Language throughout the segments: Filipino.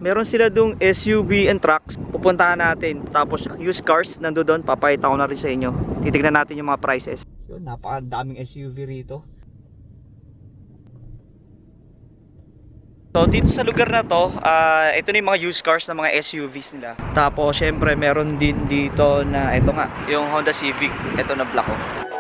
meron sila dong SUV and trucks. Pupuntahan natin. Tapos used cars nandoon, papakita ko na rin sa inyo. Titignan natin yung mga prices. Yun, napakadaming SUV rito. So dito sa lugar na to, ito na yung mga used cars na mga SUVs nila. Tapos syempre meron din dito na ito nga, yung Honda Civic. Ito na black oh.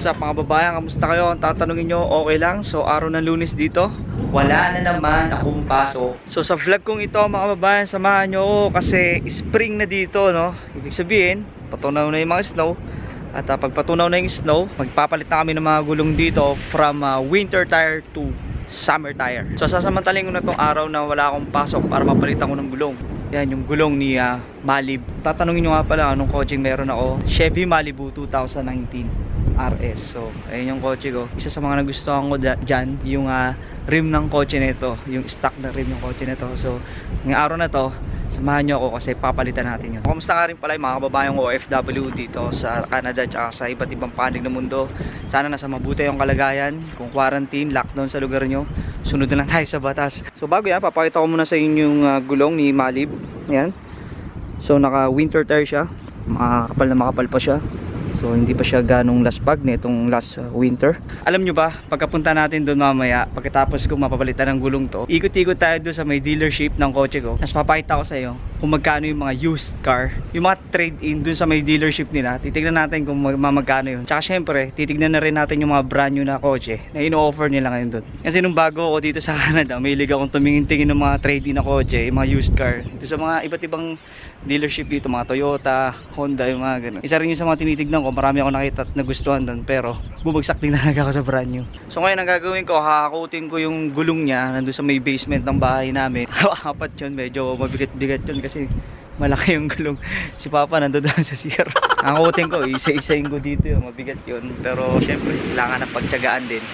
What's up mga babayan, kamusta kayo? Ang tatanungin nyo, okay lang? So araw ng Lunes dito, wala na naman akong pasok. So sa vlog kong ito mga babayan, samahan nyo ako kasi spring na dito, no? Ibig sabihin, patunaw na yung mga snow. At pag patunaw na yung snow, magpapalit na kami ng mga gulong dito from winter tire to summer tire. So sasamantalin ko na tong araw na wala akong pasok para mapalitan ko ng gulong. Yan yung gulong ni Malib. Tatanungin nyo nga pala anong coaching meron ako. Chevy Malibu 2019 RS. So ayun yung kotse ko. Isa sa mga nagustuhan ko dyan, yung rim ng kotse nito, yung stock na rim ng kotse nito. So ngayong araw na to, samahan nyo ako kasi papalitan natin yun. Kamusta nga rin pala yung mga kababayang OFW dito sa Canada at sa iba't ibang panig ng mundo. Sana nasa mabuti yung kalagayan. Kung quarantine, lockdown sa lugar nyo, sunod na lang tayo sa batas. So bago yan, papakita ko muna sa inyo yung gulong ni Malib. Yan. So naka winter tire siya, makakapal na makapal pa siya. So hindi pa siya ganong laspag nitong last winter. Alam nyo ba, pagkapunta natin doon mamaya, pagkatapos kong mapapalitan ng gulong to, ikot-ikot tayo doon sa may dealership ng kotse ko. Tapos papakita ko sa iyo kung magkano yung mga used car, yung mga trade-in doon sa may dealership nila. Titignan natin kung magkano yun. Tsaka syempre, titignan na rin natin yung mga brand new na kotse na ino-offer nila ngayon doon. Kasi nung bago ako dito sa Canada, may liga akong tumingin-tingin ng mga trade-in na kotse, yung mga used car. Dito sa mga iba't ibang dealership dito, mga Toyota, Honda, yung mga ganun. Isa rin yung sa mga tinitignan ko, marami ako nakita at nagustuhan doon, pero bumagsak din talaga ako sa brand new. So ngayon ang gagawin ko, hahakutin ko yung gulong niya nandun sa may basement ng bahay namin. Apat yun, medyo mabigat-bigat yun kasi malaki yung gulong. Si Papa nandun sa CR. Hahakutin ko, isa-isain ko dito yun, mabigat yun. Pero syempre, kailangan ng pagtiyagaan din.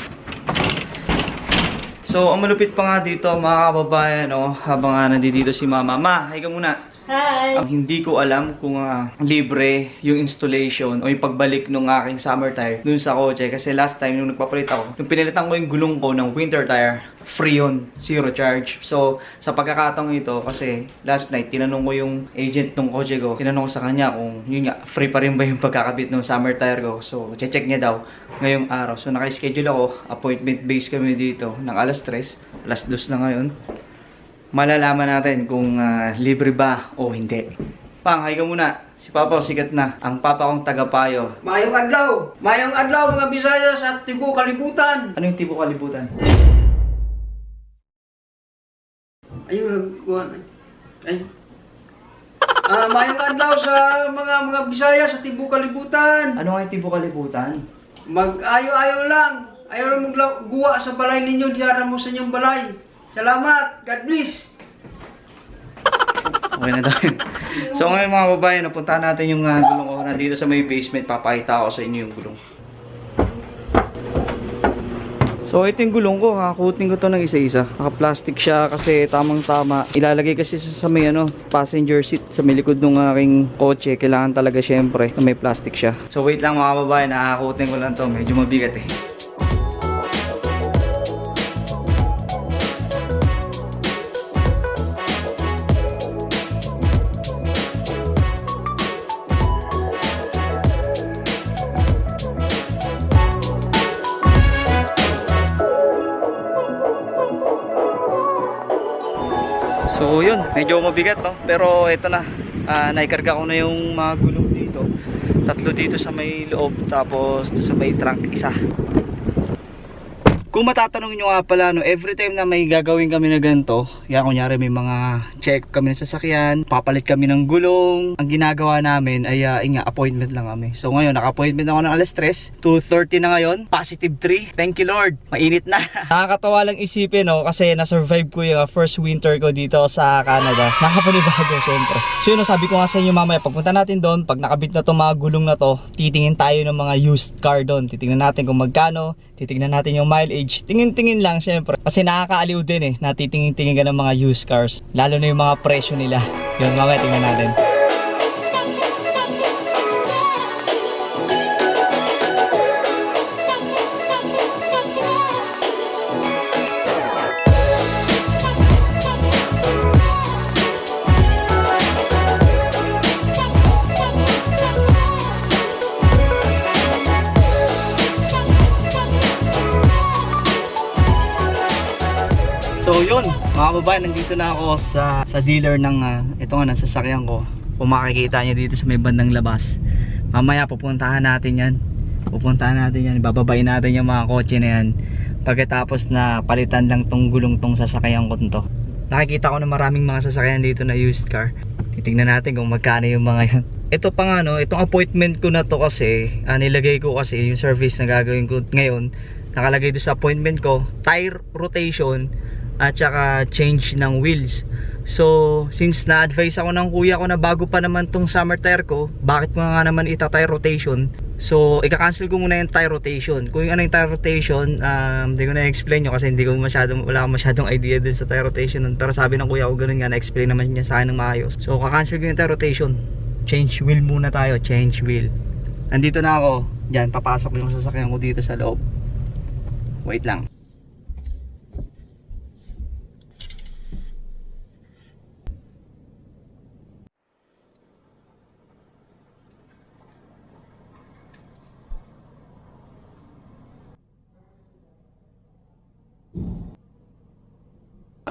So ang malupit pa nga dito mga kababayan, habang nandito si Mama. Ma, hi ka muna. Hi! Hindi ko alam kung libre yung installation o yung pagbalik ng aking summer tire dun sa kotse. Kasi last time nung nagpapalit ako, nung pinalitan ko yung gulong ko ng winter tire, free yun, zero charge. So sa pagkakataong ito, kasi last night tinanong ko yung agent ng kotse ko, tinanong ko sa kanya kung yun nga, free pa rin ba yung pagkakabit ng summer tire ko. So check niya daw ngayong araw. So naka-schedule ako, appointment based kami dito ng alas 3, alas 2 na ngayon. Malalaman natin kung libre ba o hindi. Pang, hi ka muna. Si Papa sikat na. Ang Papa kong tagapayo. Mayong adlaw! Mayong adlaw mga Bisaya sa Tibo Kalibutan! Ano yung tipo kalibutan? Ayun, nagkuhan. Ay. Mayong adlaw sa mga Bisaya sa Tibo Kalibutan! Ano nga yung tipo kalibutan? Mag-ayo-ayo lang! Ayaw mo guwa sa balay ninyo, diyara mo sa inyong balay. Salamat! God bless! Okay na daw yun. So ngayon mga babae, napunta natin yung gulong ko. Nandito sa may basement, papakita ko sa inyo yung gulong. So ito yung gulong ko, hakutin ko to ng isa-isa. Naka-plastic siya kasi tamang-tama. Ilalagay kasi sa may passenger seat sa may likod ng aking kotse. Kailangan talaga syempre na may plastic siya. So wait lang mga babae, nakakutin ko lang to. Medyo mabigat eh. So yun, medyo mabigat no, pero ito na, naikarga ko na yung mga gulong dito. Tatlo dito sa may loob, tapos sa may trunk isa. Kung matatanong nyo nga pala, no, every time na may gagawin kami na ganito, yan kunyari may mga check kami ng sasakyan, papalit kami ng gulong, ang ginagawa namin ay appointment lang kami. So ngayon, naka-appointment ako ng alas 3, 2:30 na ngayon, positive 3. Thank you Lord, mainit na. Nakakatawa lang isipin, no, kasi na-survive ko yung first winter ko dito sa Canada. Nakapanibago syempre. So yun, no, sabi ko nga sa inyo mamaya, pagpunta natin doon, pag nakabit na itong mga gulong na to, titingin tayo ng mga used car doon. Titingnan natin kung magkano, titingnan natin yung mileage. Tingin-tingin lang syempre. Kasi nakakaaliw din natitingin-tingin ka ng mga used cars. Lalo na yung mga presyo nila. Yun, mamaya tingnan natin. So yun, mga kababayan, nandito na ako sa dealer ng ito nga, ng sasakyan ko. Kung makikita nyo dito sa may bandang labas. Mamaya pupuntahan natin yan. Bababain natin yung mga kotse na yan. Pagkatapos na palitan lang tong gulong tong sasakyan ko to. Nakikita ko na maraming mga sasakyan dito na used car. Titignan natin kung magkano yung mga yun. Ito pa nga, no, itong appointment ko na to kasi, nilagay ko kasi yung service na gagawin ko ngayon. Nakalagay doon sa appointment ko, tire rotation at saka change ng wheels. So since na-advise ako ng kuya ko na bago pa naman tong summer tire ko, bakit mo nga naman ita-tire rotation? So ika-cancel ko muna yung tire rotation. Kung yung ano yung tire rotation, hindi ko na-explain nyo kasi wala akong masyadong idea dun sa tire rotation nun. Pero sabi ng kuya ko ganun nga, na-explain naman niya sa akin ng maayos. So ka-cancel ko yung tire rotation. Change wheel muna tayo, change wheel. Nandito na ako. Diyan, papasok yung sasakyan ko dito sa loob. Wait lang.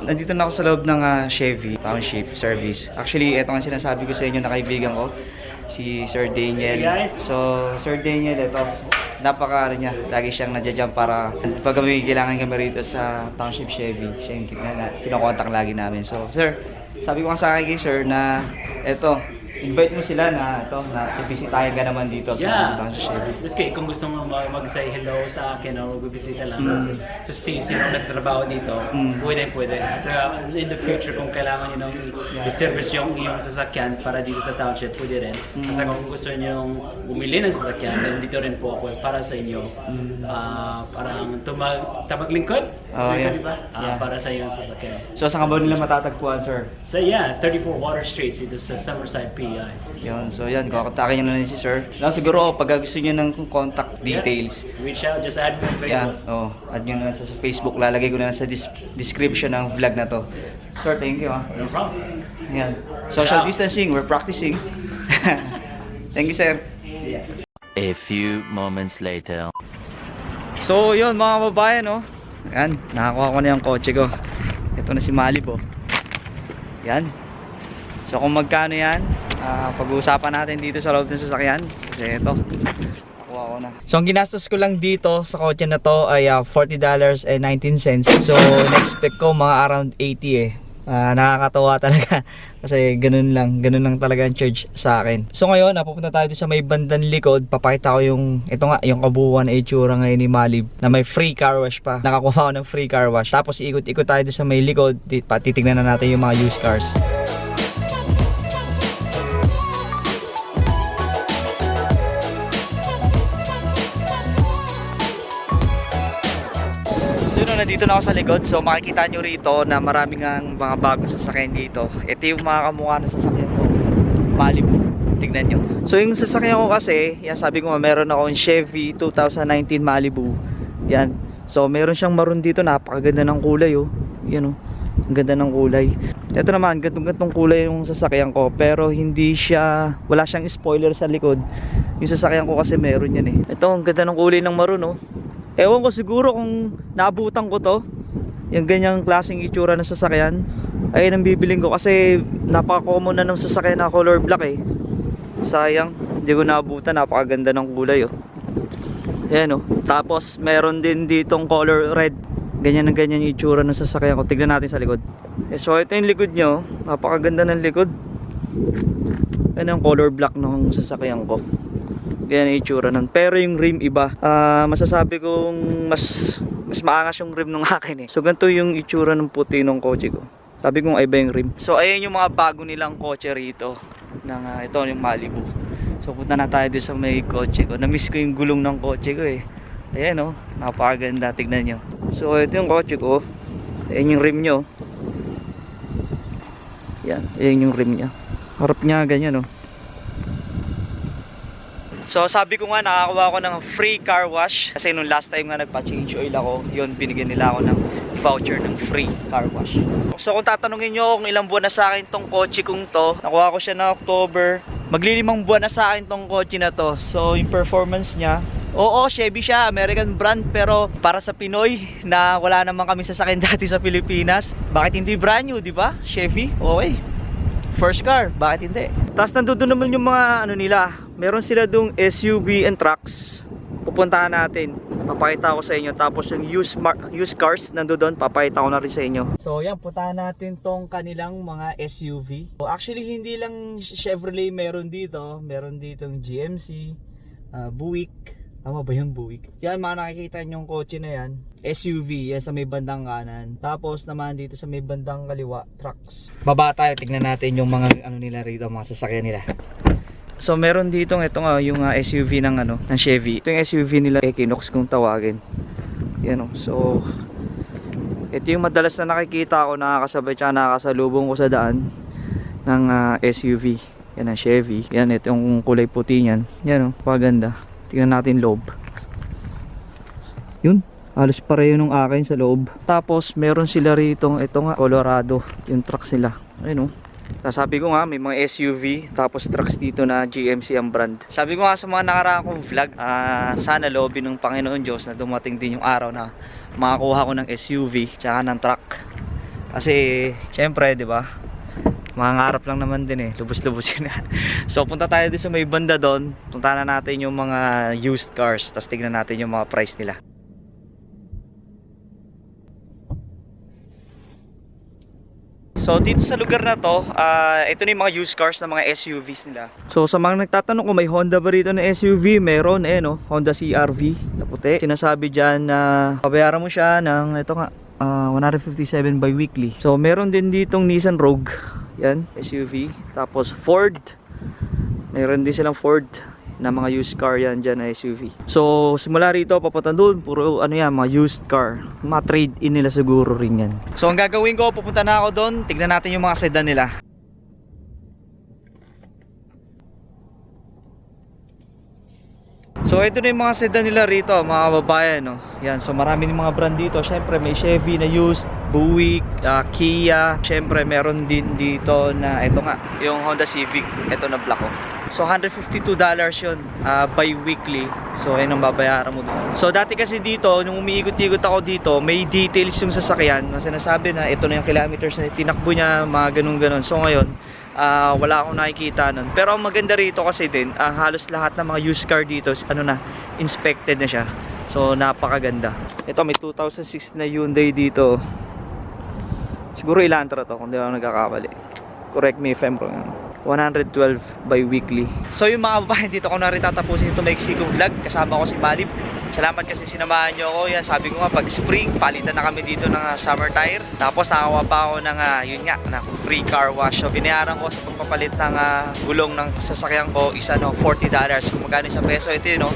Nandito na ako sa loob ng Chevy Township Service. Actually, ito ang sinasabi ko sa inyo na kaibigan ko, si Sir Daniel. So, Sir Daniel, ito, napaka niya. Lagi siyang nadya-jump para pag may kailangan kami rito sa Township Chevy, siya yung kinokontak lagi namin. So, Sir, sabi ko nga sa akin kay Sir na ito, invite mo sila na ito, na ibisitahin ka naman dito sa Township Chevy. Maski kung gusto mo mag-say hello sa akin o magbibisita lang to see sino nagtrabaho dito, pwede. At saka in the future kung kailangan nyo nang i-service yung iyong sasakyan para dito sa township, pwede rin. At saka kung gusto nyo bumili ng sasakyan, then dito rin po ako para sa inyo. Parang maglingkod? Diba? Para sa iyong sasakyan. So, saan ka ba nila matatagpuan, Sir? So 34 Water Street dito sa Summerside, PI. Yun, so yan, kontakin nyo na rin si Sir. Lang siguro, pag gusto nyo ng contact details, reach out, just add me on Facebook. add nyo na sa Facebook. Lalagay ko na sa description ng vlog na to. Sir, thank you. No problem. Yan. Social distancing, we're practicing. Thank you, Sir. See ya. A few moments later. So, yun mga kababayan, no? Yan, nakakuha ko na yung kotse ko. Ito na si Malibu. Yan. So, kung magkano yan, pag-uusapan natin dito sa loob ng sasakyan. Kasi ito, nakuha ko na. So, ang ginastos ko lang dito sa kotse na to ay $40.19. So, na-expect ko mga around 80 nakakatawa talaga kasi ganun lang talaga ang charge sa akin. So ngayon napupunta tayo sa may bandang likod, papakita ko yung ito nga yung kabuuan na itsura ngayon ni Malib na may free car wash pa. Nakakuha ko ng free car wash. Tapos ikot-ikot tayo sa may likod, titignan na natin yung mga used cars. Nandito na ako sa likod, so makikita nyo rito na maraming ang mga bagong sasakyan dito. Ito yung mga kamukha ng sasakyan ko, Malibu. Tignan nyo. So yung sasakyan ko kasi, yan sabi ko nga, meron akong Chevy 2019 Malibu. Yan. So meron siyang maroon dito, napakaganda ng kulay oh. Yan oh. Ang ganda ng kulay. Ito naman, gantong kulay yung sasakyan ko, pero hindi siya, wala siyang spoiler sa likod. Yung sasakyan ko kasi meron yan eh. Ito, ang ganda ng kulay ng maroon oh. Ewan ko siguro kung naabutan ko to, yung ganyang klaseng itsura ng sasakyan, ayun ang bibiling ko kasi napaka-common na ng sasakyan na color black eh. Sayang, hindi ko naabutan, napakaganda ng kulay oh. Ayan, oh. Tapos meron din ditong color red. Ganyan na ganyan yung itsura ng sasakyan ko. Tignan natin sa likod. So ito yung likod nyo. Napakaganda ng likod. Ayan ang color black ng sasakyan ko. Ganyan yung itsura nun. Pero yung rim iba. Masasabi kong mas maangas yung rim ng akin eh. So ganito yung itsura ng puti ng kotse ko. Sabi kong iba yung rim. So ayan yung mga bago nilang kotse rito. Ito yung Malibu. So punta na tayo doon sa may kotse ko. Namiss ko yung gulong ng kotse ko eh. Ayan oh, napakaganda, tignan nyo. So ito yung kotse ko. Ayan yung rim nyo. Yan, ayan yung rim nya. Harap nya ganyan oh. So sabi ko nga, nakakuha ako ng free car wash. Kasi nung last time nga nagpa-change oil ako, yun, binigyan nila ako ng voucher ng free car wash. So kung tatanungin nyo kung ilang buwan na sa akin tong kotse kong to, nakuha ko siya na October. Maglilimang buwan na sa akin tong kotse na to. So yung performance nya, oo, Chevy siya, American brand, pero para sa Pinoy na wala naman kami sasakyan dati sa Pilipinas, bakit hindi brand new, di ba? Chevy, okay. First car, bakit hindi? Tapos nandun naman yung mga ano nila, meron sila dung SUV and trucks. Pupuntahan natin, papakita ko sa inyo. Tapos yung used cars nandun, papakita ko na rin sa inyo. So yan, puntahan natin tong kanilang mga SUV. So, actually hindi lang Chevrolet meron dito, meron ditong GMC, Buick. Tama ba yung Buick? Yan, mga nakikita nyong kotse na yan, SUV, yan sa may bandang kanan. Tapos naman dito sa may bandang kaliwa, trucks. Baba tayo, tignan natin yung mga ano nila rito, mga sasakyan nila. So meron dito, ito nga yung SUV ng Chevy. Ito yung SUV nila Equinox kung tawagin. Yan o. So ito yung madalas na nakikita ko, nakakasabay tsaka nakakasalubong ko sa daan ng SUV. Yan ang Chevy. Yan, ito yung kulay puti niyan. Yan o, paganda. Tingnan natin loob. Yun, halos pareho nung akin sa loob. Tapos meron sila rito, ito nga, Colorado, yung trucks nila. Ayun o. Sabi ko nga, may mga SUV, tapos trucks dito na GMC ang brand. Sabi ko nga sa mga nakaraang kong vlog, sana loobin ng Panginoon Diyos na dumating din yung araw na makakuha ko ng SUV, tsaka ng truck. Kasi, syempre, di ba? Mangarap lang naman din eh, lubos-lubos yun. So punta tayo din sa may banda doon. Punta na natin yung mga used cars, tapos tignan natin yung mga price nila. So dito sa lugar na to, ito na yung mga used cars na mga SUVs nila. So sa mga nagtatanong kung may Honda ba rito na SUV, meron no, Honda CR-V na puti. Sinasabi dyan na pabayaran mo siya ng ito nga, 157 bi-weekly. So meron din ditong Nissan Rogue, yan, SUV. Tapos Ford, meron din silang Ford na mga used car yan dyan na SUV. So simula rito papunta doon, puro ano yan, mga used car. Mga trade in nila siguro rin yan. So ang gagawin ko, pupunta na ako doon, tignan natin yung mga sedan nila. So ito na yung mga sedan nila rito, mga babayan no. Yan, so marami ng mga brand dito. Syempre may Chevy na used, Buick, Kia. Syempre meron din dito na ito nga, yung Honda Civic, ito na black oh. So $152 yun, bi-weekly. So ayun ang babayaran mo doon. So dati kasi dito, nung umiikot-ikot ako dito, may details yung sasakyan na sinasabi na ito na yung kilometers na tinakbo niya, mga ganun-ganun. So ngayon, wala akong nakikita nun. Pero ang maganda rito kasi din, halos lahat ng mga used car dito, inspected na siya. So napakaganda. Ito may 2006 na Hyundai dito. Siguro Elantra to kung di ako nagkakamali. Correct me if I'm wrong. 112 bi-weekly. So yung mga babae dito, ko na rin tatapusin ito may kong vlog. Kasama ko si Malib. Salamat kasi sinamahan nyo ako. Yan, sabi ko nga pag spring, palitan na kami dito ng summer tire. Tapos nakakuha pa ako ng yun nga, na free car wash. So binayaran ko sa pagpapalit ng gulong ng sasakyan ko is $40. Kung magkano sa peso, ito yun no.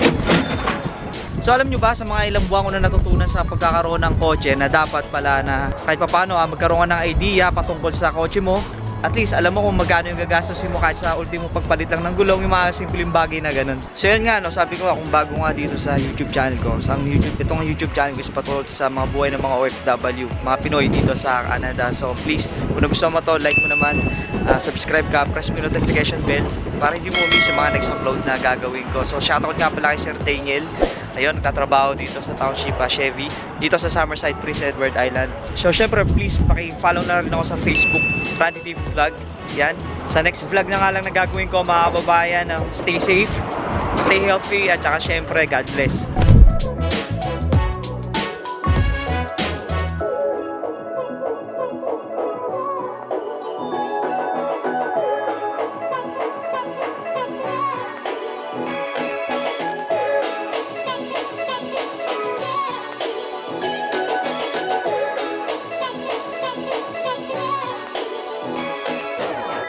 So alam nyo ba, sa mga ilang buwan ko na natutunan sa pagkakaroon ng kotse na dapat pala na kahit paano magkaroon ka ng idea patungkol sa kotse mo. At least alam mo kung magkano yung gagastusin mo kahit sa ultimo pagpalit lang ng gulong, yung mga simpleng bagay na ganun. So yun nga no, sabi ko kung bago nga dito sa YouTube channel ko, itong YouTube channel ko is patulog sa mga buhay ng mga OFW, mga Pinoy dito sa Canada. So please, kung nagustuhan mo to, like mo naman, subscribe ka, press mo yung notification bell para hindi mo miss yung mga next upload na gagawin ko. So shoutout nga pala kay Sir Daniel. Ayun, nagtatrabaho dito sa township Chevy, dito sa Summerside, Prince Edward Island. So syempre please, paki-follow na rin ako sa Facebook, Randy TV Vlog. Yan, sa next vlog na nga lang na gagawin ko mga kababayan, stay safe, stay healthy, at saka syempre God bless.